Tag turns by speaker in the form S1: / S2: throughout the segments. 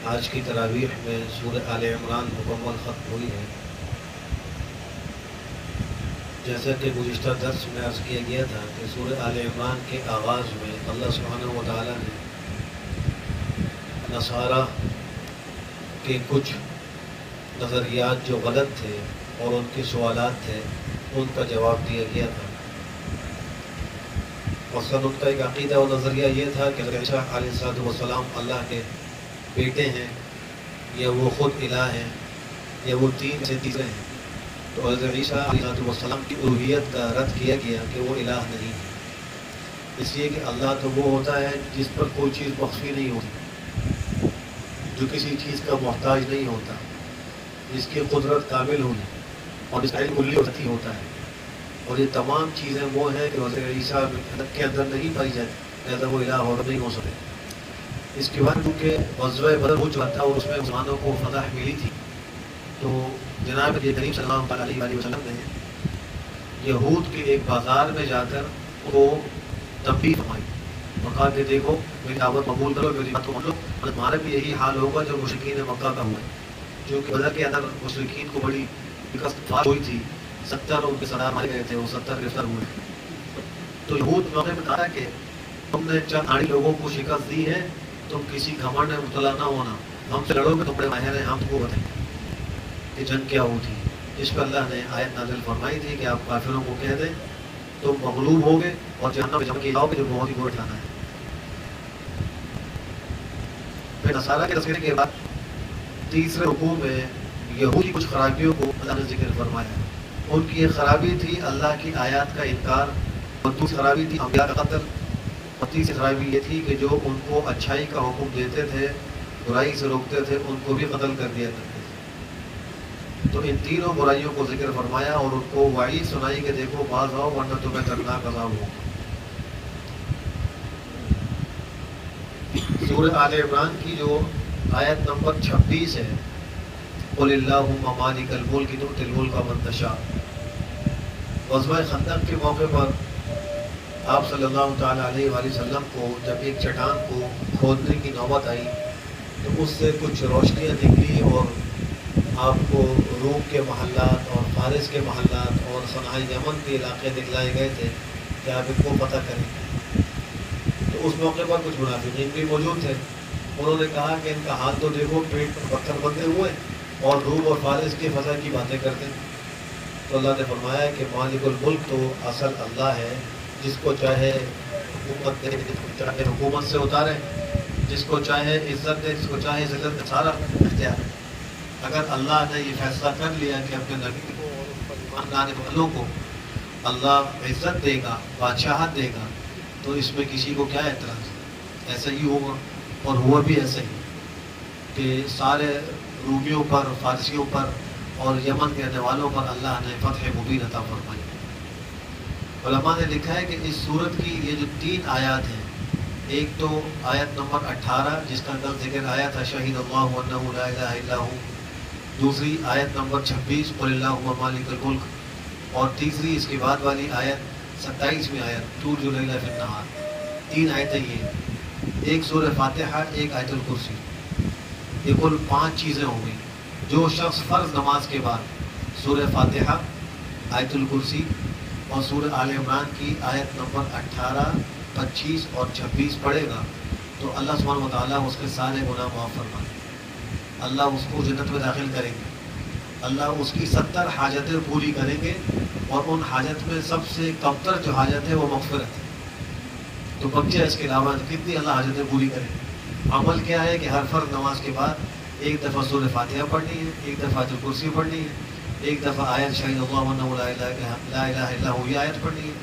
S1: آج کی تراویح میں سورہ آل عمران مکمل ختم ہوئی ہے۔ جیسا کہ گزشتہ درس میں عرض کیا گیا تھا کہ سورہ آل عمران کے آغاز میں اللہ سبحانہ و تعالیٰ نے نصارہ کے کچھ نظریات جو غلط تھے اور ان کے سوالات تھے ان کا جواب دیا گیا تھا۔ مثلاً ان کا ایک عقیدہ اور نظریہ یہ تھا کہ حضرت عیسیٰ علیہ السلام اللہ کے بیٹے ہیں یا وہ خود الہ ہیں یا وہ تین سے تیسرے ہیں۔ تو حضرت عیسیٰ علیہ السلام کی الوہیت کا رد کیا گیا کہ وہ الہ نہیں ہے، اس لیے کہ اللہ تو وہ ہوتا ہے جس پر کوئی چیز مخفی نہیں ہوتی، جو کسی چیز کا محتاج نہیں ہوتا، جس کی قدرت کامل ہوئی اور اس کا علم کلی ہوتا ہے، اور یہ تمام چیزیں وہ ہیں کہ حضرت عیسیٰ کے اندر نہیں پائی جاتی، لہٰذا وہ الہ اور نہیں ہو سکے۔ اس کے بعد کیونکہ غزوہ بدر ہو چکا تھا اور اس میں مسلمانوں کو فتح ملی تھی، تو جناب نبی کریم صلی اللہ علیہ وآلہ وسلم نے یہود کے ایک بازار میں جا کر وہ تنبیہ فرمائی اور کہا کہ دیکھو میری دعوت قبول کرو، میری بات کو مان لو، اور تمہارا بھی یہی حال ہوگا جو مشرکین مکہ کا ہوا ہے، کیونکہ بدر کے اندر مشرکین کو بڑی شکست ہوئی تھی، 70 ان کے سردار مارے گئے تھے، وہ 70 گرفتار ہوئے۔ تو یہود موقع میں کہا کہ تم نے چند آڑی لوگوں کو شکست دی ہے، تم کسی گھمنڈ میں مبتلا نہ ہونا، ہم سے لڑو گے تو بڑے ماہر ہیں، ہم کو بتائیں کہ جنگ کیا ہوتی ہے۔ اس پر اللہ نے آیت نازل فرمائی تھی کہ آپ کافروں کو کہہ دیں تم مغلوب ہوگے اور جہنم میں جم کے جاؤ گے جو بہت ہی بڑا ٹھکانہ ہے۔ پھر نصارہ کے تذکرے کے بعد تیسرے رکوع میں یہود کی کچھ خرابیوں کو اللہ نے ذکر فرمایا۔ ان کی ایک خرابی تھی اللہ کی آیات کا انکار، اور دوسری خرابی تھی انبیاء کا قتل، اور تیسری خرابی یہ تھی کہ جو ان کو اچھائی کا حکم دیتے تھے، برائی سے روکتے تھے، ان کو بھی قتل کر دیا کرتے تھے۔ تو ان تینوں برائیوں کو ذکر فرمایا اور ان کو وعید سنائی کہ دیکھو باز آؤ ورنہ تمہیں دردناک عذاب ہوگا۔ سورہ آل عمران کی جو آیت نمبر 26 ہے، قل اللہم مالک الملک تؤتی الملک من تشاء، غزوہ خندق کے موقع پر آپ صلی اللہ تعالیٰ علیہ وآلہ وسلم کو جب ایک چٹان کو کھودنے کی نوبت آئی تو اس سے کچھ روشنیاں نکلی اور آپ کو روم کے محلات اور فارس کے محلات اور صنعاء یمن کے علاقے دکھلائے گئے تھے کہ آپ ان کو پتہ کریں۔ تو اس موقع پر کچھ منافقین بھی موجود تھے، انہوں نے کہا کہ ان کا حال تو دیکھو، پیٹ پر پتھر بندھے ہوئے اور روم اور فارس کی فتح کی باتیں کرتے ہیں۔ تو اللہ نے فرمایا کہ مالک الملک تو اصل اللہ ہے، جس کو چاہے حکومت دے، جس کو چاہے حکومت سے اتارے، جس کو چاہے عزت دے، جس کو چاہے ذلت دے، سارا اختیار ہے۔ اگر اللہ نے یہ فیصلہ کر لیا کہ اپنے نبی کو اور ان پر ایمان لانے والوں کو اللہ عزت دے گا، بادشاہت دے گا، تو اس میں کسی کو کیا اعتراض؟ ایسا ہی ہوگا، اور ہوا بھی ایسا ہی کہ سارے رومیوں پر، فارسیوں پر اور یمن کے رہنے والوں پر اللہ نے فتح مبین عطا فرمائی۔ علماء نے لکھا ہے کہ اس سورت کی یہ جو 3 آیات ہیں، ایک تو آیت نمبر 18 جس کا کل ذکر آیا تھا شہید اللہ انہ لا الہ الا ہو، دوسری آیت نمبر 26 قل اللہم مالک الملک، اور تیسری اس کے بعد والی آیت 27ویں آیت تولج اللیل فی النہار۔ 3 آیتیں یہ، ایک سورہ فاتحہ، ایک آیت الکرسی، یہ کل 5 چیزیں ہو گئی۔ جو شخص فرض نماز کے بعد سورہ فاتحہ، آیت الکرسی اور سورہ آل عمران کی آیت نمبر 18، 25 اور 26 پڑھے گا تو اللہ سبحانہ و تعالیٰ اس کے سارے گناہ معاف فرمائے، اللہ اس کو جنت میں داخل کریں گے، اللہ اس کی 70 حاجتیں پوری کریں گے، اور ان حاجت میں سب سے کمتر جو حاجت ہے وہ مغفرت ہے۔ تو بچے اس کے علاوہ کتنی اللہ حاجتیں پوری کریں گے؟ عمل کیا ہے کہ ہر فرض نماز کے بعد ایک دفعہ سورہ فاتحہ پڑھنی ہے، ایک دفعہ آیت الکرسی پڑھنی ہے، ایک دفعہ آیت شہید اللہ انہ لا الہ الا ہو یہ آیت پڑھنی ہے،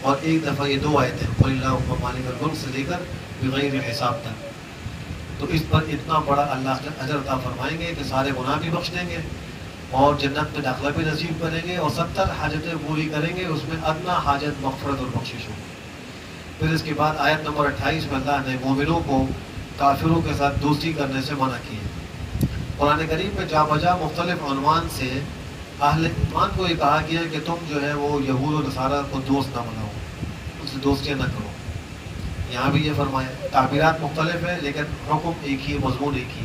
S1: اور ایک دفعہ یہ 2 آیتیں قل اللہم مالک الملک سے لے کر بغیر حساب تک۔ تو اس پر اتنا بڑا اللہ کا اجر عطا فرمائیں گے کہ سارے گناہ بھی بخش دیں گے اور جنت میں داخلہ بھی نصیب کریں گے، اور 70 حاجتیں پوری کریں گے، اس میں ادنا حاجت مغفرت اور بخشش ہوگی۔ پھر اس کے بعد آیت نمبر 28 میں اللہ نے مومنوں کو کافروں کے ساتھ دوستی کرنے سے منع کی ہے۔ قرآن کریم میں جا بجا مختلف عنوان سے اہل ایمان کو یہ کہا گیا ہے کہ تم جو ہے وہ یہود و نصارہ کو دوست نہ بناؤ، ان سے دوستیاں نہ کرو۔ یہاں بھی یہ فرمایا، تعبیرات مختلف ہیں لیکن حکم ایک ہی، مضمون ایک ہی۔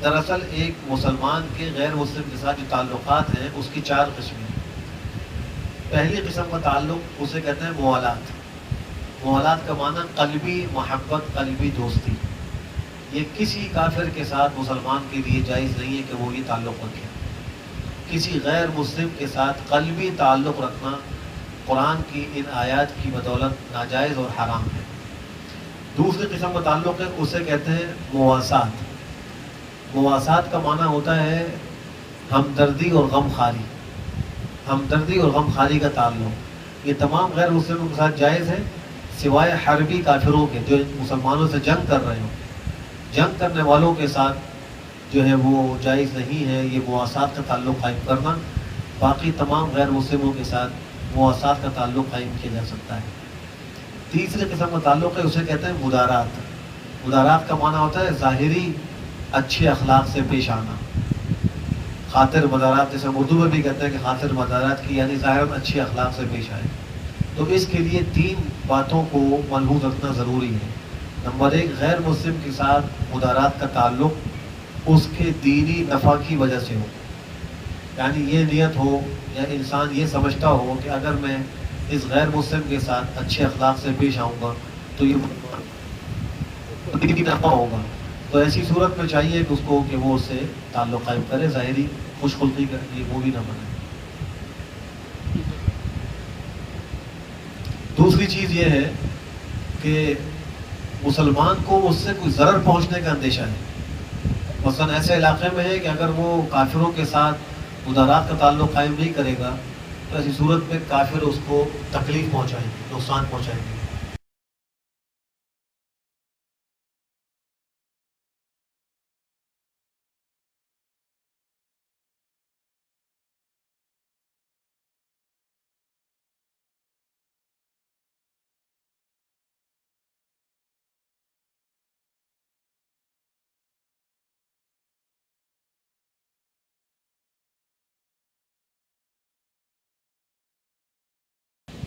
S1: دراصل ایک مسلمان کے غیر مسلم کے ساتھ جو تعلقات ہیں اس کی 4 قسمیں ہیں۔ پہلی قسم کا تعلق اسے کہتے ہیں موالات۔ موالات کا معنی قلبی محبت، قلبی دوستی۔ یہ کسی کافر کے ساتھ مسلمان کے لیے جائز نہیں ہے کہ وہ یہ تعلق رکھے۔ کسی غیر مسلم کے ساتھ قلبی تعلق رکھنا قرآن کی ان آیات کی بدولت ناجائز اور حرام ہے۔ دوسری قسم کا تعلق ہے اسے کہتے ہیں مواسات۔ مواسات کا معنی ہوتا ہے ہمدردی اور غم خواری۔ ہمدردی اور غم خواری کا تعلق یہ تمام غیر مسلموں کے ساتھ جائز ہے، سوائے حربی کافروں کے جو مسلمانوں سے جنگ کر رہے ہوں۔ جنگ کرنے والوں کے ساتھ جو ہے وہ جائز نہیں ہے یہ مواسات کا تعلق قائم کرنا۔ باقی تمام غیر مسلموں کے ساتھ مواسات کا تعلق قائم کیا جا سکتا ہے۔ تیسری قسم کا تعلق ہے اسے کہتے ہیں مدارات۔ مدارات کا معنی ہوتا ہے ظاہری اچھے اخلاق سے پیش آنا۔ خاطر مدارات، جیسے اردو میں بھی کہتے ہیں کہ خاطر مدارات کی، یعنی ظاہراً اچھے اخلاق سے پیش آئے۔ تو اس کے لیے 3 باتوں کو ملحوظ رکھنا ضروری ہے۔ نمبر 1، غیر مسلم کے ساتھ مدارات کا تعلق اس کے دینی نفع کی وجہ سے ہو، یعنی یہ نیت ہو یا انسان یہ سمجھتا ہو کہ اگر میں اس غیر مسلم کے ساتھ اچھے اخلاق سے پیش آؤں گا تو یہ دینی نفع ہوگا، تو ایسی صورت میں چاہیے کہ اس کو کہ وہ اس سے تعلق قائم کرے، ظاہری خوش خلقی کا یہ وہ بھی نہ بنے۔ دوسری چیز یہ ہے کہ مسلمان کو اس سے کوئی ضرر پہنچنے کا اندیشہ ہے۔ مثلا ایسے علاقے میں ہے کہ اگر وہ کافروں کے ساتھ مدارات کا تعلق قائم نہیں کرے گا تو ایسی صورت میں کافر اس کو تکلیف پہنچائیں گے، نقصان پہنچائیں گے۔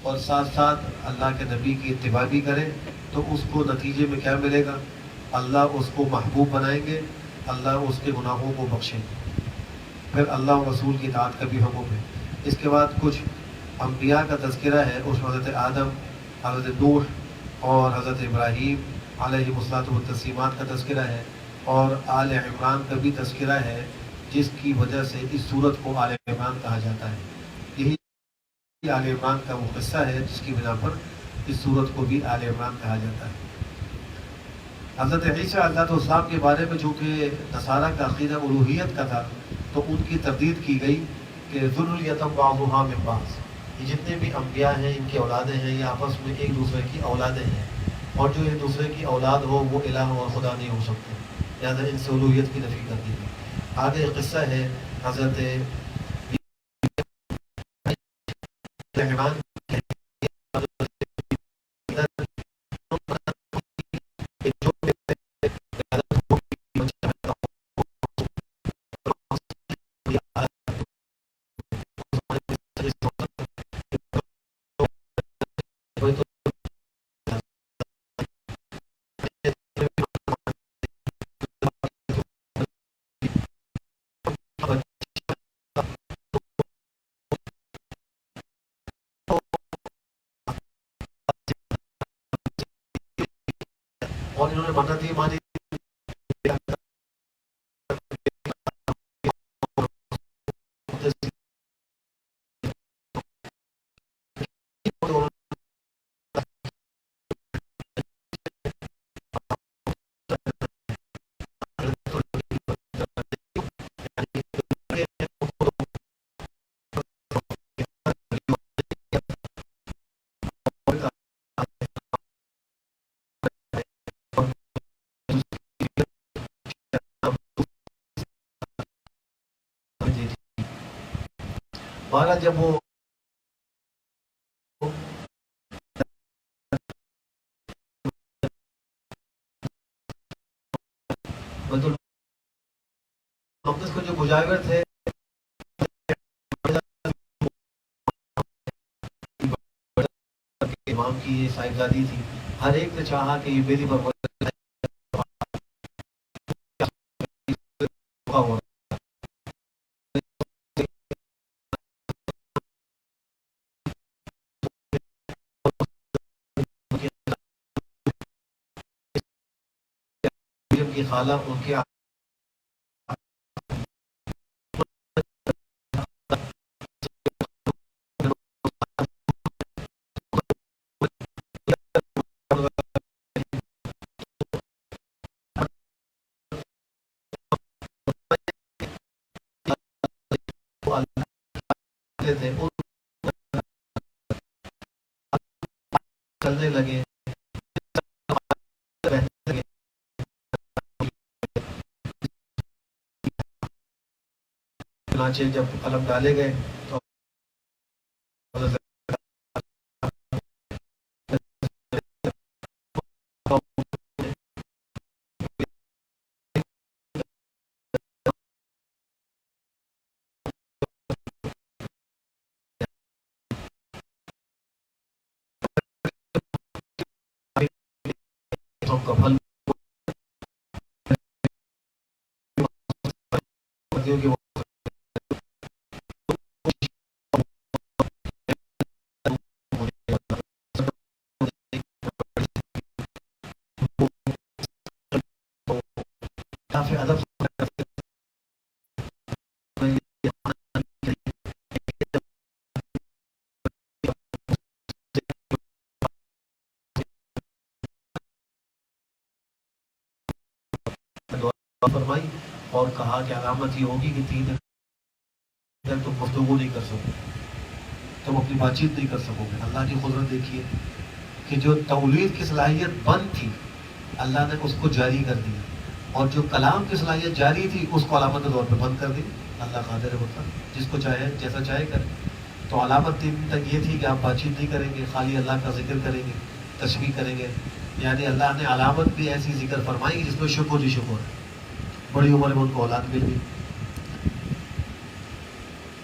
S1: اور ساتھ ساتھ اللہ کے نبی کی اتباع بھی کرے تو اس کو نتیجے میں کیا ملے گا؟ اللہ اس کو محبوب بنائیں گے، اللہ اس کے گناہوں کو بخشیں گے، پھر اللہ اور رسول کی اطاعت کا بھی حکم ہے۔ اس کے بعد کچھ انبیاء کا تذکرہ ہے، اس میں حضرت آدم، حضرت نوح اور حضرت ابراہیم علیہ الصلاۃ والتسلیمات کا تذکرہ ہے، اور آل عمران کا بھی تذکرہ ہے، جس کی وجہ سے اس سورت کو آل عمران کہا جاتا ہے۔ یہی آل عمران کا وہ قصہ ہے جس کی بنا پر اس سورت کو بھی آل عمران کہا جاتا ہے۔ حضرت عیسیٰ علیہ السلام کے بارے میں چونکہ نصارہ کا عقیدہ الوہیت کا تھا تو ان کی تردید کی گئی کہ ذریۃ بعضھا من بعض، یہ جتنے بھی انبیاء ہیں ان کی اولادیں ہیں، یہ آپس میں ایک دوسرے کی اولادیں ہیں، اور جو ایک دوسرے کی اولاد ہو وہ الہ اور خدا نہیں ہو سکتے، لہٰذا ان سے الوہیت کی نفی کر دی گئی۔ آگے قصہ ہے حضرت عمران اور انہوں نے منت یہ مانی مارا جب وہ بیت المقدس کو جو مجاور تھے امام کی یہ صاحبزادی تھی، ہر ایک نے چاہا کہ یہ میری پرورش کی خالہ ان کے تھے چلنے لگے، چنانچہ جب قلم ڈالے گئے تو کا پھل ادب فرمائی اور کہا کہ علامت یہ ہوگی کہ 3 دن تم گفتگو نہیں کر سکو، تم اپنی بات چیت نہیں کر سکو گے۔ اللہ کی قدرت دیکھیے کہ جو تولید کی صلاحیت بند تھی اللہ نے اس کو جاری کر دی، اور جو کلام کی صلاحیت جاری تھی اس کو علامت کے طور پہ بند کر دی۔ اللہ قادر ہوتا جس کو چاہے جیسا چاہے کرے۔ تو علامت 3 دن تک یہ تھی کہ آپ بات چیت نہیں کریں گے، خالی اللہ کا ذکر کریں گے، تسبیح کریں گے۔ یعنی اللہ نے علامت بھی ایسی ذکر فرمائی جس میں شکر ہی شکر ہے۔ بڑی عمر میں ان کو اولاد مل گئی۔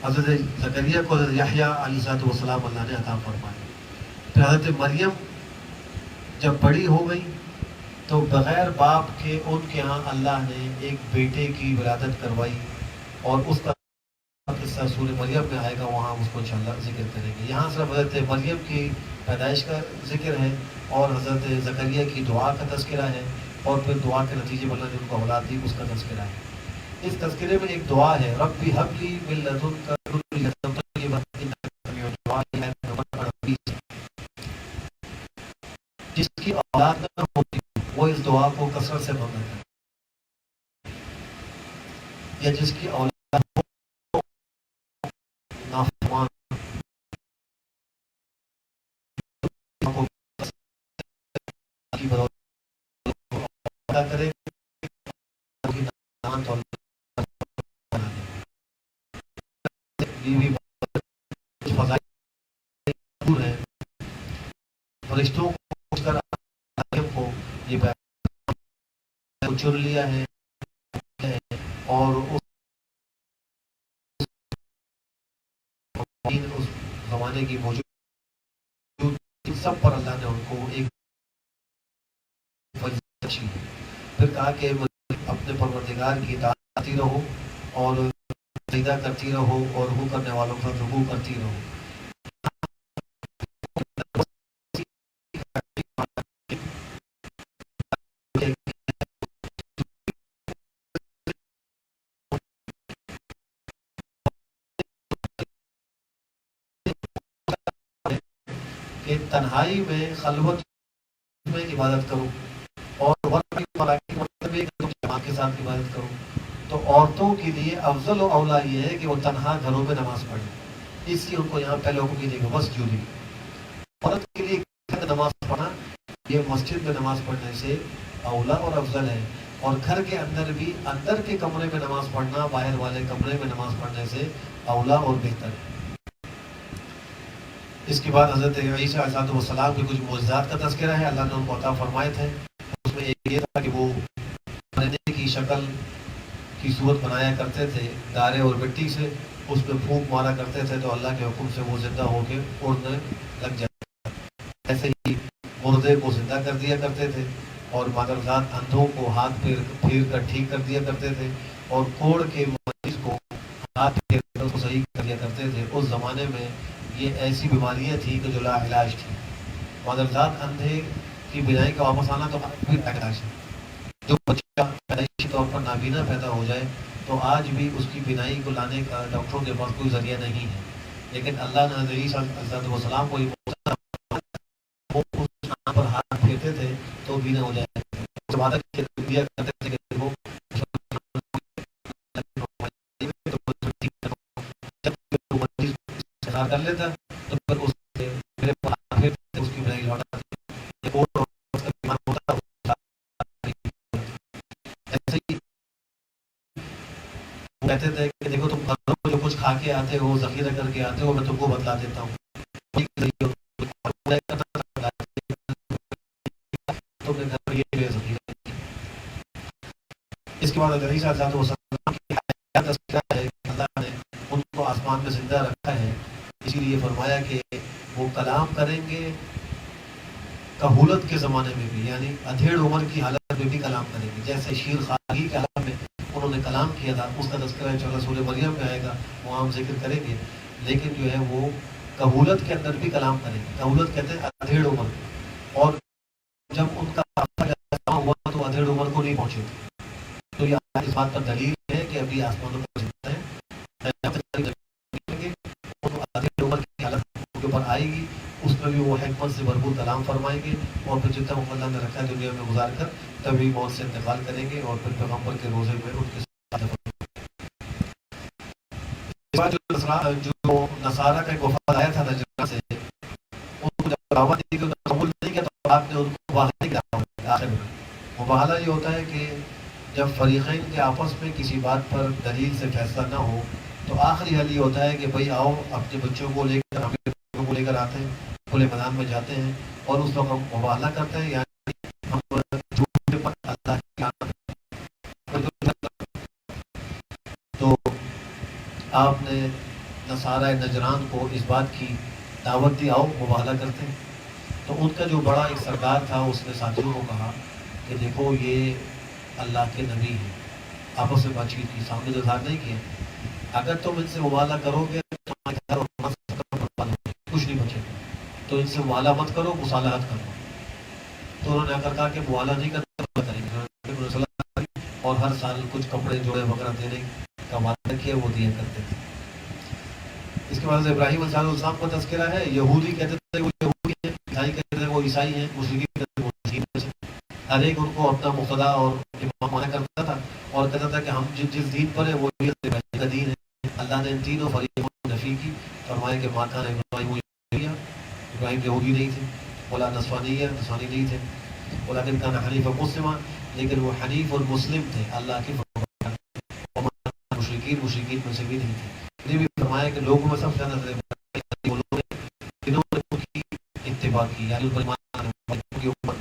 S1: حضرت زکریا کو حضرت یحییٰ علیہ السلام اللہ نے عطا فرمایا۔ پھر حضرت مریم جب بڑی ہو گئی تو بغیر باپ کے ان کے ہاں اللہ نے ایک بیٹے کی ولادت کروائی، اور اس کا قصہ سورہ مریم میں آئے گا، وہاں ہم اس کو انشاءاللہ ذکر کریں گے۔ یہاں صرف حضرت مریم کی پیدائش کا ذکر ہے اور حضرت زکریا کی دعا کا تذکرہ ہے، اور پھر دعا کے نتیجے میں اللہ نے ان کو اولاد دی، اس کا تذکرہ ہے۔ اس تذکرے میں ایک دعا ہے، ربی ہب لی من لدنک ذریۃ طیبۃ انک سمیع الدعاء، جس کی اولاد نہ ہوتی وہ اس دعا کو کثرت سے مانگتا ہے، یا جس کی اولاد ہو نافرمان کی بدولت کرے فرشتوں کو یہ چن لیا ہے، اور اس زمانے کی موجود سب پر اللہ نے ان کو ایک بخشی۔ پھر کہا کہ اپنے پروردگار کی اطاعت کرتی رہو اور سجدہ کرتی رہو اور رکوع کرنے والوں پر رکوع کرتی رہو۔ کہ تنہائی میں خلوت میں عبادت کرو، اور جماعت کے ساتھ عبادت کرو۔ تو عورتوں کے لیے افضل و اولا یہ ہے کہ وہ تنہا گھروں میں نماز پڑھیں، اس لیے ان کو یہاں پہلے حکم دیے گا بس جوری۔ عورت کے لیے نماز پڑھنا یہ مسجد میں نماز پڑھنے سے اولا اور افضل ہے، اور گھر کے اندر بھی اندر کے کمرے میں نماز پڑھنا باہر والے کمرے میں نماز پڑھنے سے اولا اور بہتر ہے۔ اس کے بعد حضرت عیسیٰ علیہ السلام کے کچھ معجزات کا تذکرہ ہے، اللہ نے ان کو عطا فرمائے تھے۔ اس میں ایک یہ تھا کہ وہ پرندے کی شکل کی صورت بنایا کرتے تھے دارے اور مٹی سے، اس میں پھونک مارا کرتے تھے تو اللہ کے حکم سے وہ زندہ ہو کے اڑنے لگ جاتے۔ ایسے ہی مردے کو زندہ کر دیا کرتے تھے، اور مادرزاد اندھوں کو ہاتھ پھیر کر ٹھیک کر دیا کرتے تھے، اور کوڑ کے مریض کو ہاتھ پھیر کر اس کو صحیح کر دیا کرتے تھے۔ اس زمانے میں یہ ایسی بیماریاں تھیں کہ جو لا علاج تھی۔ مادرزاد اندھے کی بینائی کا واپس آنا تو علاج ہے۔ جو بچہ پیدائشی طور پر نابینا پیدا ہو جائے تو آج بھی اس کی بینائی کو لانے کا ڈاکٹروں کے پاس کوئی ذریعہ نہیں ہے، لیکن اللہ نے حضرت عیسیٰ علیہ السلام کو وہ اس نام پر ہاتھ پھیرتے تھے تو بینا ہو جائے، کرتے تھے کہ وہ کر لیتا تو پھر اس کی بنائی لوٹا ایسے ہی کہتے تھے کہ دیکھو تم جو کچھ کھا کے آتے ہو، ذخیرہ کر کے آتے ہو، میں تم کو بتلا دیتا ہوں. اس کے بعد اللہ نے ان کو آسمان میں زندہ رکھا ہے، اسی لیے فرمایا کہ وہ کلام کریں گے کہولت کے زمانے میں بھی، یعنی ادھیڑ عمر کی حالت میں بھی کلام کریں گے. جیسے شیر خواہی کے حالت میں انہوں نے کلام کیا تھا، اس کا تذکرہ انشاءاللہ سورہ مریم میں آئے گا، وہاں ہم ذکر کریں گے. لیکن جو ہے وہ کہولت کے اندر بھی کلام کریں گے. کہولت کہتے ہیں ادھیڑ عمر، اور جب ان کا ہوا تو ادھیڑ عمر کو نہیں پہنچے. تو یہ اس بات پر دلیل ہے کہ ابھی آسمانوں پر زندہ ہیں. ادھیڑ عمر کی حالت ان کے اوپر آئے گی، اس میں بھی وہ حکمت سے بھرپور کلام فرمائیں گے، اور پھر جتنا اللہ نے رکھا ہے دنیا میں گزار کر تبھی موت سے انتقال کریں گے، اور پھر پیغمبر کے روزے میں ان کے جو نصارہ کا ایک وفد آیا تھا نجران سے، ان کو جب دعوت دی کہ قبول نہیں کیا تو آپ نے ان کو مباہلہ کی. آخر میں مباہلہ یہ ہوتا ہے کہ جب فریقین کے آپس میں کسی بات پر دلیل سے فیصلہ نہ ہو تو آخری حل یہ ہوتا ہے کہ بھائی آؤ اپنے بچوں کو لے کر اپنے بچوں کو لے کر آتے ہیں، کھلے میدان میں جاتے ہیں اور اس وقت ہم مباہلہ کرتے ہیں، یعنی ہم جھوٹ پر اللہ کی لعنت. تو آپ نے نصارہ نجران کو اس بات کی دعوت دی آؤ مباہلہ کرتے ہیں. تو ان کا جو بڑا ایک سردار تھا اس نے ساتھیوں کو کہا کہ دیکھو یہ اللہ کے نبی ہیں. آپس میں بات چیت کی، سامنے تو اظہار نہیں کیا. اگر تم ان سے مباہلہ کرو گے تو کچھ نہیں بچے، تو ان سے مباہلہ مت کرو، مصالحت کرو. تو انہوں نے آ کر کہا کہ مباہلہ نہیں کرنا کریں گے، اور ہر سال کچھ کپڑے جوڑے وغیرہ دینے کا وعدہ کیا وہ دیا کرتے تھے. اس کے بعد ابراہیم علیہ السلام کا تذکرہ ہے. یہودی کہتے تھے وہ یہودی ہیں، عیسائی کہتے تھے وہ عیسائی ہیں، مشرکین کہتے تھے وہ مسلمان ہیں. ہر ایک ان کو اپنا مقتدا اور امام مانا کرتا تھا اور کہتا تھا کہ ہم جس دین پر ہیں وہ ابراہیم کا دین ہے. اللہ نے ان تینوں فریقوں کی نفی کی، فرمایا کہ ماں کان ابراہیم یہودی نہیں تھے، ولا نصرانی نہیں تھے، ولکن کان حنیفا مسلما، لیکن وہ حنیف اور مسلم تھے، اللہ کے مشرکین میں سے بھی نہیں تھے. یہ بھی فرمایا کہ لوگوں میں سب سے زیادہ وہ لوگ جنہوں نے ان کی اتباع کی، یعنی ان پر ایمان لانے کے اوپر،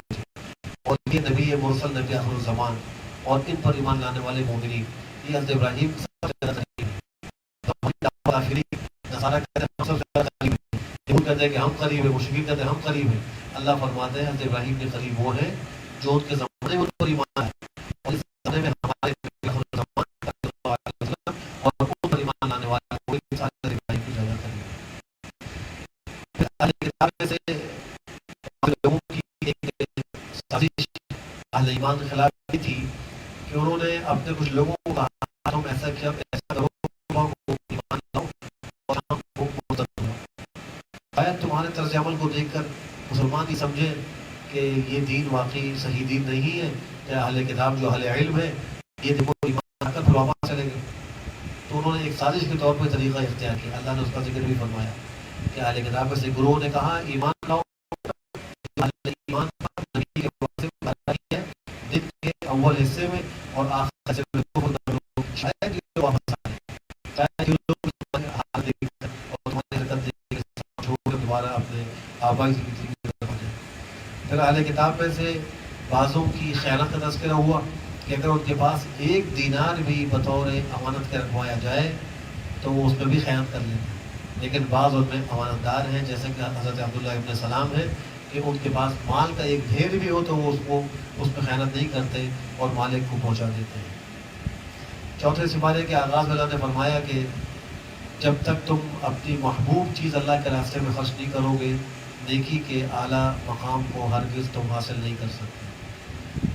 S1: اور یہ نبی مرسل نبی آخر الزمان اور ان پر ایمان لانے والے مومنین، یہ حضرت ابراہیم سب سے زیادہ قریب ہے. نصارہ کہتے ہیں ہم سب سے زیادہ قریب ہیں، یہود کہتے ہیں کہ ہم قریب ہیں، مشرکین کہتے ہیں ہم قریب ہیں. اللہ فرماتے ہیں حضرت ابراہیم کے قریب وہ ہیں جو ان کے زمانے میں ان پر ایمان ہے، اور اس زمانے میں ہمارے اور ان پر ایمان لانے والے کوئی حضرت ابراہیم کی زیادہ قریب ہے. اہل کتاب میں سے لوگوں کی ایک سازش اہل ایمان کے خلاف بھی تھی کہ انہوں نے اپنے کچھ لوگوں کو کہا تم ایسا کیا ایسا کرو ایمان لاؤ اور ہم کو مرتد ہو. شاید تمہارے طرز عمل کو دیکھ کر مسلمان ہی سمجھے کہ یہ دین واقعی صحیح دین نہیں ہے، یا اہل کتاب جو اہل علم ہے یہ دیکھو ایمان کر پھر واپس چلیں گے. تو انہوں نے ایک سازش کے طور پہ طریقہ اختیار کیا. اللہ نے اس کا ذکر بھی فرمایا کہ اہل کتاب میں سے گروہ نے کہا ایمان لاؤ، ایمان نبی کے واسطے ہے دن کے اول حصے میں اور آخر حصے میں شاید یہ واپس آئے، شاید یہ لوگ حال دیکھ کر اور تمہاری حرکت دیکھ کر چھوڑ کر دوبارہ اپنے آبائی زندگی کی طرف آ جائیں. پھر اہل کتاب میں سے بعضوں کی خیانت کا تذکرہ ہوا کہ اگر ان کے پاس ایک دینار بھی بطور امانت کے رکھوایا جائے تو وہ اس میں بھی خیانت کر لیتے ہیں. لیکن بعض ان میں امانت دار ہیں جیسے کہ حضرت عبداللہ ابن سلام ہے کہ ان کے پاس مال کا ایک ڈھیر بھی ہو تو وہ اس میں خیانت نہیں کرتے اور مالک کو پہنچا دیتے ہیں. چوتھے سپارے کے آغاز میں اللہ نے فرمایا کہ جب تک تم اپنی محبوب چیز اللہ کے راستے میں خرچ نہیں کرو گے نیکی کے اعلیٰ مقام کو ہرگز تم حاصل نہیں کر سکتے.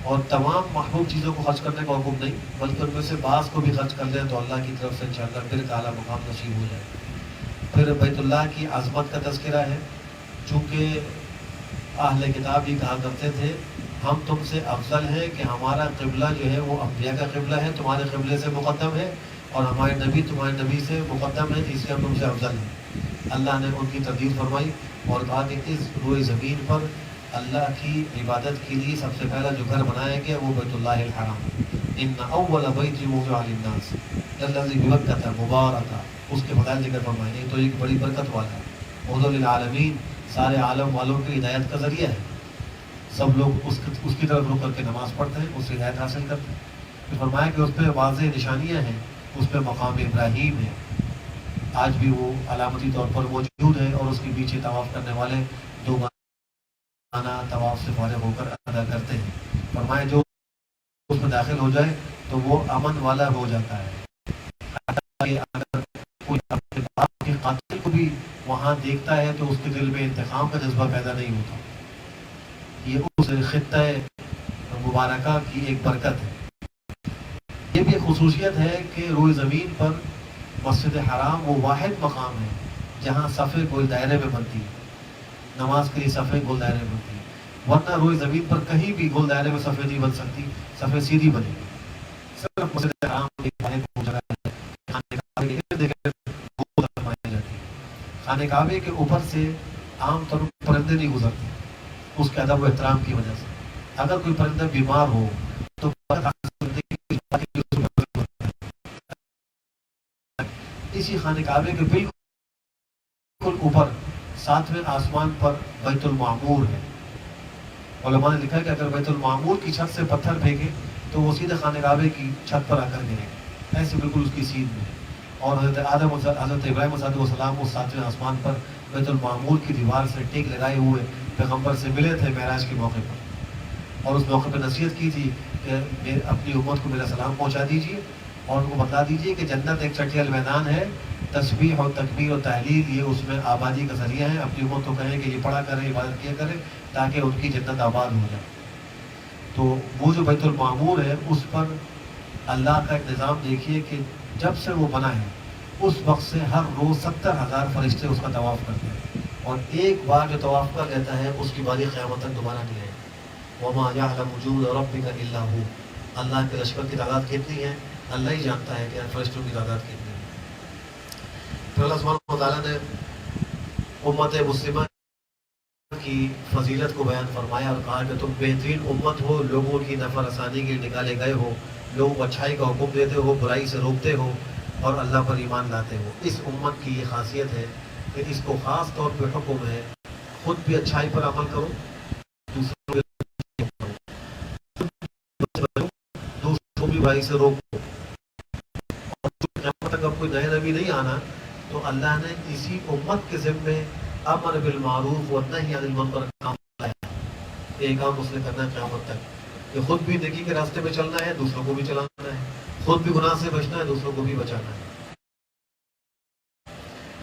S1: اور تمام محبوب چیزوں کو خرچ کرنے کا حکم نہیں، بلکہ ان میں سے بعض کو بھی خرچ کر لیں تو اللہ کی طرف سے انشاءاللہ پھر کا اعلیٰ مقام نصیب ہو جائے۔ پھر بیت اللہ کی عظمت کا تذکرہ ہے، چونکہ اہل کتاب یہ کہا کرتے تھے ہم تم سے افضل ہیں کہ ہمارا قبلہ جو ہے وہ انبیاء کا قبلہ ہے، تمہارے قبلے سے مقدم ہے، اور ہمارے نبی تمہارے نبی سے مقدم ہے، اس لیے ہم تم سے افضل ہیں۔ اللہ نے ان کی تردید فرمائی اور کہا کہ اس روئے زمین پر اللہ کی عبادت کے لیے سب سے پہلا جو گھر بنایا گیا وہ بیت اللہ الحرام، ان اول بیت وضع للناس الذی ببکۃ مبارکہ، اس کے فضائل ذکر فرمائے، تو ایک بڑی برکت والا ہے، ہدی للعالمین، سارے عالم والوں کی ہدایت کا ذریعہ ہے، سب لوگ اس کی طرف رک کر کے نماز پڑھتے ہیں، اس سے ہدایت حاصل کرتے ہیں۔ پھر فرمایا کہ اس پہ واضح نشانیاں ہیں، اس پہ مقام ابراہیم ہے، آج بھی وہ علامتی طور پر موجود ہے، اور اس کے پیچھے طواف کرنے والے دو گانا طواف سے فارغ ہو کر ادا کرتے ہیں۔ فرمایا جو اس میں داخل ہو جائے تو وہ امن والا ہو جاتا ہے، اگر کوئی اپنے باپ کے قاتل کو بھی وہاں دیکھتا ہے تو اس کے دل میں انتقام کا جذبہ پیدا نہیں ہوتا۔ یہ اس خطہ مبارکہ کی ایک برکت ہے۔ یہ بھی ایک خصوصیت ہے کہ روئے زمین پر مسجد حرام وہ واحد مقام ہے جہاں صفیں گول دائرے میں بنتی ہیں، نماز کے لیے صفیں گول دائرے میں بنتی ہیں، ورنہ روئے زمین پر کہیں بھی گول دائرے میں صفیں نہیں بن سکتی، صفیں سیدھی بنے گی۔ صرف مسجد حرام ایک واحد جگہ ہے، خانہ کعبے کے ارد گرد گول فرمائی جاتی ہے۔ خانہ کعبے کے اوپر سے عام طور پر پرندے نہیں گزرتے اس کے ادب و احترام کی وجہ سے، اگر کوئی پرندہ بیمار ہو تو اسی خانہ کعبے کے بالکل اوپر 7ویں آسمان پر بیت المعمور ہے۔ علماء نے لکھا کہ اگر بیت المعمور کی چھت سے پتھر پھینکے تو وہ سیدھے خانہ کعبے کی چھت پر آ کر گرے، ایسے بالکل اس کی سیدھ میں۔ اور حضرت ابراہیم علیہ السلام اس 7ویں آسمان پر بیت المعمور کی دیوار سے ٹیک لگائے ہوئے پیغمبر سے ملے تھے معراج کے موقع پر، اور اس موقع پہ نصیحت کی تھی کہ اپنی امت کو میرا سلام پہنچا دیجیے اور ان کو بتا دیجیے کہ جنت ایک چٹیل میدان ہے، تسبیح اور تکبیر اور تحلیل یہ اس میں آبادی کا ذریعہ ہے، اپنی امت کو کہیں کہ یہ پڑھا کریں، عبادت کیا کریں تاکہ ان کی جنت آباد ہو جائے۔ تو وہ جو بیت المعمور ہے اس پر اللہ کا ایک نظام دیکھیے کہ جب سے وہ بنا ہے اس وقت سے ہر روز 70,000 فرشتے اس کا طواف کرتے ہیں، اور ایک بار جو طواف کر لیتا ہے اس کی باری قیامت تک دوبارہ نہیں آئے۔ وَمَا يَعْلَمُ جُنُودَ رَبِّكَ إِلَّا هُوَ، اللہ کے لشکر کی تعداد کتنی ہے اللہ ہی جانتا ہے کہ فرشتوں کی تعداد کتنی ہے۔ پھر اللہ سبحانہ وتعالیٰ نے امت مسلمہ کی فضیلت کو بیان فرمایا اور کہا کہ تم بہترین امت ہو، لوگوں کی نفع رسانی کے لیے نکالے گئے ہو، لوگوں کو اچھائی کا حکم دیتے ہو، برائی سے روکتے ہو اور اللہ پر ایمان لاتے ہو۔ اس امت کی یہ خاصیت ہے کہ اس کو خاص طور پہ حکم ہے خود بھی اچھائی پر عمل کرو، دوسروں کو بھی برائی سے روکو، اور قیامت تک اب کوئی نئے نبی نہیں آنا تو اللہ نے اسی امت کے ذمے امر بالمعروف والنہی عن المنکر کا کام لایا، ایک کام اس نے کرنا ہے قیامت تک کہ خود بھی نیکی کے راستے پہ چلنا ہے، دوسروں کو بھی چلانا ہے، خود بھی گناہ سے بچنا ہے، دوسروں کو بھی بچانا ہے۔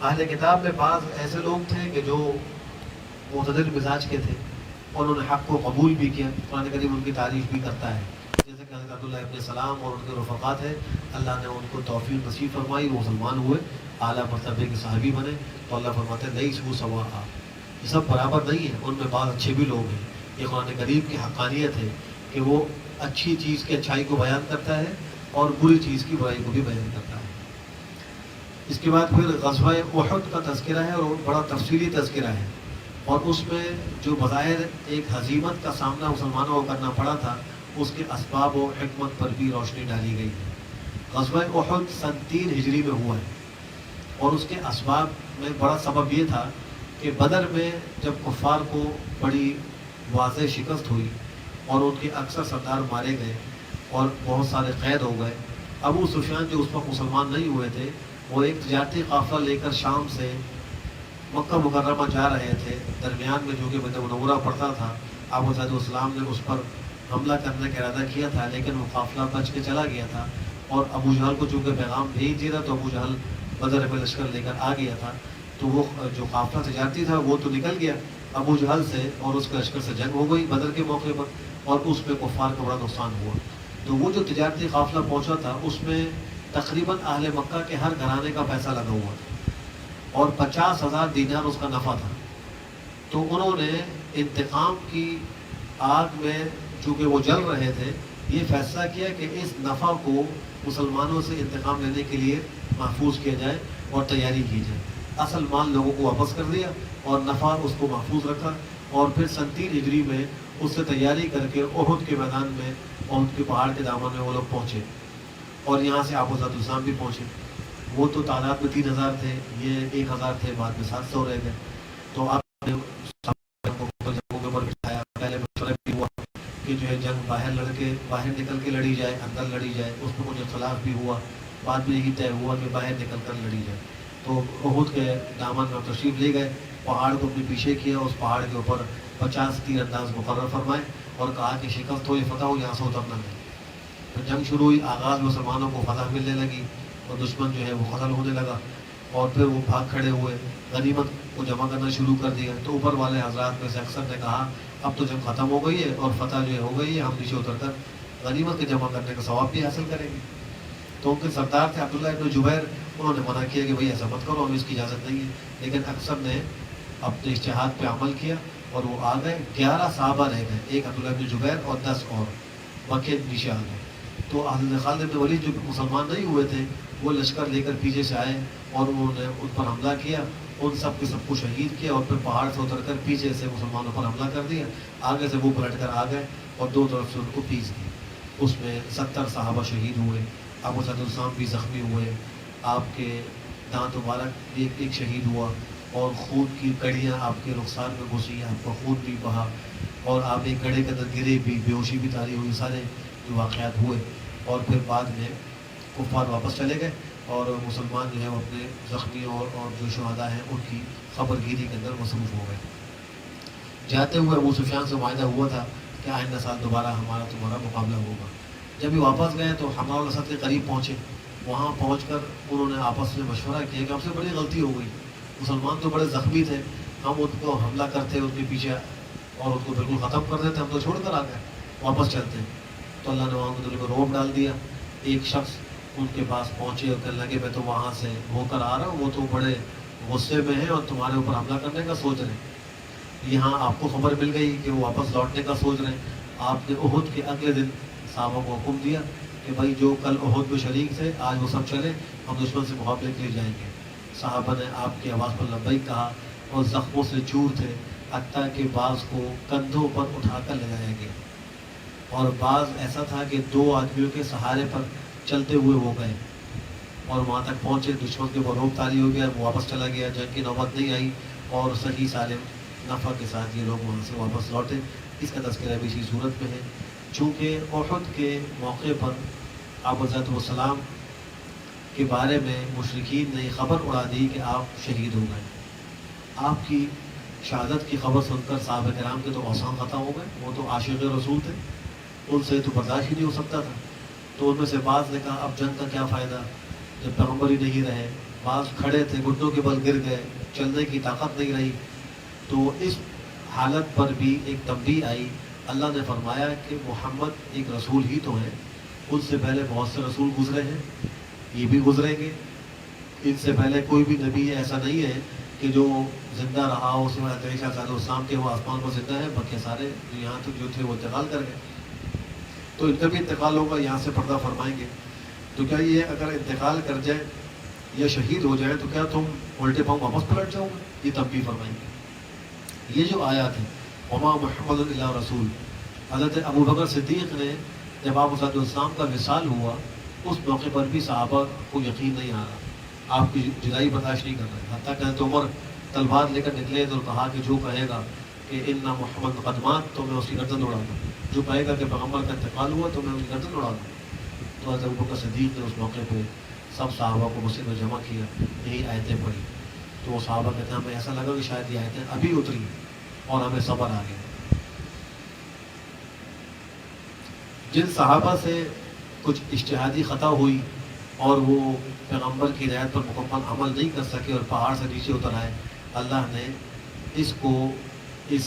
S1: اہل کتاب میں بعض ایسے لوگ تھے کہ جو معتدل مزاج کے تھے، اور انہوں نے حق کو قبول بھی کیا، قرآن کریم ان کی تعریف بھی کرتا ہے، جیسے کہ حضرت عبداللہ ابن سلام اور ان کے رفقات ہیں، اللہ نے ان کو توفیق نصیب فرمائی، وہ مسلمان ہوئے، اعلیٰ مرتبے کے صحابی بنے، تو اللہ فرماتے ہیں لیسوا سواء، یہ سب برابر نہیں ہیں، ان میں بعض اچھے بھی لوگ ہیں۔ یہ قرآن کریم کی حقانیت ہے کہ وہ اچھی چیز کی اچھائی کو بیان کرتا ہے اور بری چیز کی برائی کو بھی بیان کرتا ہے۔ اس کے بعد پھر غزوہ احد کا تذکرہ ہے، اور بڑا تفصیلی تذکرہ ہے، اور اس میں جو بظاہر ایک ہزیمت کا سامنا مسلمانوں کو کرنا پڑا تھا اس کے اسباب و حکمت پر بھی روشنی ڈالی گئی ہے۔ غزوہ احد سن 3 ہجری میں ہوا ہے، اور اس کے اسباب میں بڑا سبب یہ تھا کہ بدر میں جب کفار کو بڑی واضح شکست ہوئی اور ان کے اکثر سردار مارے گئے اور بہت سارے قید ہو گئے، ابو سفیان جو اس وقت مسلمان نہیں ہوئے تھے وہ ایک تجارتی قافلہ لے کر شام سے مکہ مکرمہ جا رہے تھے، درمیان میں جو کہ مدینہ منورہ پڑتا تھا، آپ علیہ السلام نے اس پر حملہ کرنے کا ارادہ کیا تھا، لیکن وہ قافلہ بچ کے چلا گیا تھا، اور ابو جہل کو چونکہ پیغام بھیج دیا تھا تو ابو جہل بدر میں لشکر لے کر آ گیا تھا، تو وہ جو قافلہ تجارتی تھا وہ تو نکل گیا، ابو جہل سے اور اس کے لشکر سے جنگ ہو گئی بدر کے موقع پر، اور اس میں کفار کا بڑا نقصان ہوا۔ تو وہ جو تجارتی قافلہ پہنچا تھا اس میں تقریباً اہل مکہ کے ہر گھرانے کا پیسہ لگا ہوا تھا، اور 50,000 دینار اس کا نفع تھا۔ تو انہوں نے انتقام کی آگ میں چونکہ وہ جل رہے تھے، یہ فیصلہ کیا کہ اس نفع کو مسلمانوں سے انتقام لینے کے لیے محفوظ کیا جائے اور تیاری کی جائے۔ اصل مال لوگوں کو واپس کر دیا اور نفع اس کو محفوظ رکھا، اور پھر 3 ہجری میں اس سے تیاری کر کے احد کے میدان میں، احد کے پہاڑ کے دامن میں وہ لوگ پہنچے، اور یہاں سے آبو ذات السلام بھی پہنچے۔ وہ تو تعداد میں 3,000 تھے، یہ 1,000 تھے، بعد میں 700 رہ گئے۔ تو آپ نے جنگوں کے اوپر بٹھایا، پہلے مشورہ بھی ہوا کہ جو ہے جنگ باہر نکل کے لڑی جائے، اندر لڑی جائے، اس میں کچھ اختلاف بھی ہوا، بعد میں یہی طے ہوا کہ باہر نکل کر لڑی جائے۔ تو احد کے دامن میں تشریف لے گئے، پہاڑ کو اپنے پیچھے کیا، اس پہاڑ کے اوپر 50 تیر انداز مقرر فرمائے اور کہا کہ شکست ہو یا فتح ہو، یہاں سے اترنا نہیں۔ تو جنگ شروع ہوئی، آغاز میں مسلمانوں کو فتح ملنے لگی اور دشمن جو ہے وہ قتل ہونے لگا، اور پھر وہ بھاگ کھڑے ہوئے، غنیمت کو جمع کرنا شروع کر دیا۔ تو اوپر والے حضرات میں سے اکثر نے کہا اب تو جنگ ختم ہو گئی ہے اور فتح جو ہے ہو گئی ہے، ہم نیچے اتر کر غنیمت کے جمع کرنے کا ثواب بھی حاصل کریں گے۔ تو ان کے سردار تھے عبداللہ ابن جبیر، انہوں نے منع کیا کہ بھئی ایسا مت کرو، ہمیں اس کی اجازت نہیں ہے، لیکن اکثر نے اپنے اجتہاد پہ عمل کیا اور وہ آ گئے۔ 11 صحابہ رہ گئے، ایک عبداللہ ابن جبیر اور 10 اور باقی نیچے آ گئے۔ تو حضرت خالد بن ولید جو مسلمان نہیں ہوئے تھے، وہ لشکر لے کر پیچھے سے آئے اور انہوں نے ان پر حملہ کیا، ان سب کے سب کو شہید کیا، اور پھر پہاڑ سے اتر کر پیچھے سے مسلمانوں پر حملہ کر دیا۔ آگے سے وہ پلٹ کر آ گئے اور دو طرف سے ان کو پیس دی۔ اس میں 70 صحابہ شہید ہوئے، ابو ذات السلام بھی زخمی ہوئے، آپ کے دانت مبارک ایک شہید ہوا، اور خون کی کڑیاں آپ کے رخسار میں گھسی، آپ کا خون بھی بہا، اور آپ ایک گڑھے کے اندر گرے بھی، بے ہوشی بھی طاری ہوئی، سارے جو واقعات ہوئے۔ اور پھر بعد میں کفار واپس چلے گئے اور مسلمان جو ہے وہ اپنے زخمیوں اور جو شہداء ہیں ان کی خبر گیری کے اندر مصروف ہو گئے۔ جاتے ہوئے ابو سفیان سے معاہدہ ہوا تھا کہ آئندہ سال دوبارہ ہمارا تمہارا مقابلہ ہوگا۔ جب یہ واپس گئے تو حمار الاسد کے قریب پہنچے، وہاں پہنچ کر انہوں نے آپس میں مشورہ کیا کہ ہم سے بڑی غلطی ہو گئی، مسلمان تو بڑے زخمی تھے، ہم ان کو حملہ کرتے ان کے پیچھے اور ان کو بالکل ختم کر دیتے، ہم تو چھوڑ کر آ گئے، واپس چلتے ہیں۔ تو اللہ نے وہاں کے دل میں رعب ڈال دیا۔ ایک شخص ان کے پاس پہنچے اور کہنے لگے میں تو وہاں سے ہو کر آ رہا ہوں، وہ تو بڑے غصے میں ہیں اور تمہارے اوپر حملہ کرنے کا سوچ رہے ہیں۔ یہاں آپ کو خبر مل گئی کہ وہ واپس لوٹنے کا سوچ رہے ہیں۔ آپ نے احد کے اگلے دن صحابہ کو حکم دیا کہ بھائی جو کل احد میں شریک تھے آج وہ سب چلے، ہم دشمن سے مقابلے کے لیے جائیں گے۔ صحابہ نے آپ کی آواز پر لبیک کہا اور زخموں سے چور تھے، حتیٰ کہ بعض کو کندھوں پر اٹھا کر لے جایا گیا، اور بعض ایسا تھا کہ 2 آدمیوں کے سہارے پر چلتے ہوئے وہ گئے اور وہاں تک پہنچے۔ دشمن کے اوپر روک طاری ہو گیا، وہ واپس چلا گیا، جنگ کی نوبت نہیں آئی، اور صحیح سالم نفع کے ساتھ یہ لوگ وہاں سے واپس لوٹے۔ اس کا تذکرہ بھی اسی صورت میں ہے۔ چونکہ احد کے موقع پر آپ حضرت والسلام کے بارے میں مشرکین نے خبر اڑا دی کہ آپ شہید ہو گئے۔ آپ کی شہادت کی خبر سن کر صحابہ کرام کے تو اوسان ختم ہو گئے، وہ تو عاشق رسول تھے، ان سے تو برداشت ہی نہیں ہو سکتا تھا۔ تو ان میں سے بعض نے کہا اب جنگ کا کیا فائدہ جب پیغمبر ہی نہیں رہے، بعض کھڑے تھے گھٹنوں کے بل گر گئے، چلنے کی طاقت نہیں رہی۔ تو اس حالت پر بھی ایک تنبیہ آئی، اللہ نے فرمایا کہ محمد ایک رسول ہی تو ہیں، ان سے پہلے بہت سے رسول گزرے ہیں، یہ بھی گزریں گے، ان سے پہلے کوئی بھی نبی ایسا نہیں ہے کہ جو زندہ رہا ہو، اس میں عیسیٰ علیہ السلام کے وہ آسمان پر زندہ ہیں، بلکہ سارے یہاں تک جو تھے وہ انتقال کر گئے، تو ان کا بھی انتقال ہوگا، یہاں سے پردہ فرمائیں گے۔ تو کیا یہ اگر انتقال کر جائے یا شہید ہو جائے تو کیا تم الٹے پاؤں واپس پلٹ جاؤ گے؟ یہ تنبیہ فرمائیں گے۔ یہ جو آیات ہے وما محمد الا رسول، حضرت ابو بکر صدیق نے جب آپ صلی اللہ علیہ وسلم کا وصال ہوا اس موقع پر بھی صحابہ کو یقین نہیں آ رہا، آپ کی جدائی برداشت نہیں کر رہے، حتیٰ کہ حضرت عمر تلوار لے کر نکلے تو کہا کہ جو کہے گا کہ ان محمد قدمات تو میں اس کی گردن اڑا دوں، جو کہے گا کہ پیغمبر کا انتقال ہوا تو میں اس کی گردن اڑا دوں۔ تو حضرت ابو بکر صدیق نے اس موقع پہ سب صحابہ کو مسجد میں جمع کیا، یہی آیتیں پڑھی۔ تو وہ صحابہ کہتے ہیں ہمیں ایسا لگا کہ شاید یہ آیتیں ابھی اتری اور ہمیں صبر آ گیا۔ جن صحابہ سے کچھ اجتہادی خطا ہوئی اور وہ پیغمبر کی ہدایت پر مکمل عمل نہیں کر سکے اور پہاڑ سے نیچے اتر آئے، اللہ نے اس کو اس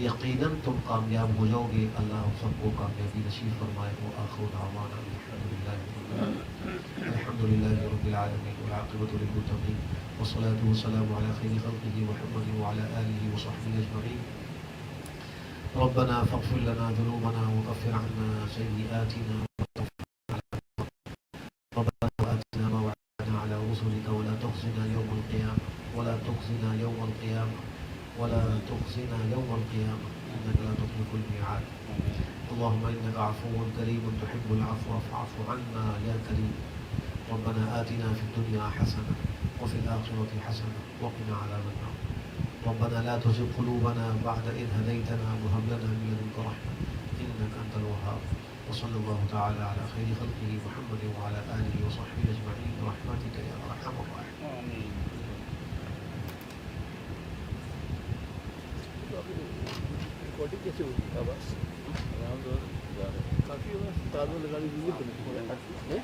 S1: یقیناً تم کامیاب ہو جاؤ گے. اللہ ہم سب کو کامیابی نصیب فرمائے. وآخر دعوانا الحمد للہ رب العالمین والعاقبۃ للمتقین والصلاة والسلام على خیر خلقہ محمد وعلى آلہ وصحبہ اجمعین. ربنا فاغفر لنا ذنوبنا وكفر عنا سيئاتنا ربنا وآتنا ما وعدتنا على رسلك ولا تخزنا يوم القيامة ولا تخزنا يوم القيامة ولا تخزنا يوم القيامة إنك لا تخلف الميعاد. اللهم إنك عفو كريم تحب العفو فاعف عنا يا كريم. ربنا آتنا في الدنيا حسنة وفي الآخرة حسنة وقنا عذاب النار. ربنا لا تزغ قلوبنا بعد إذ هديتنا وهب لنا من لدنك رحمة إنك أنت الوهاب. وصلى الله تعالى على خير خلقه محمد وعلى آله وصحبه أجمعين برحمتك يا أرحم الراحمين.
S2: ریکارڈنگ کیسے ہوگی آواز؟ کافی ہوگا، تازہ لگانے کی ضرورت نہیں.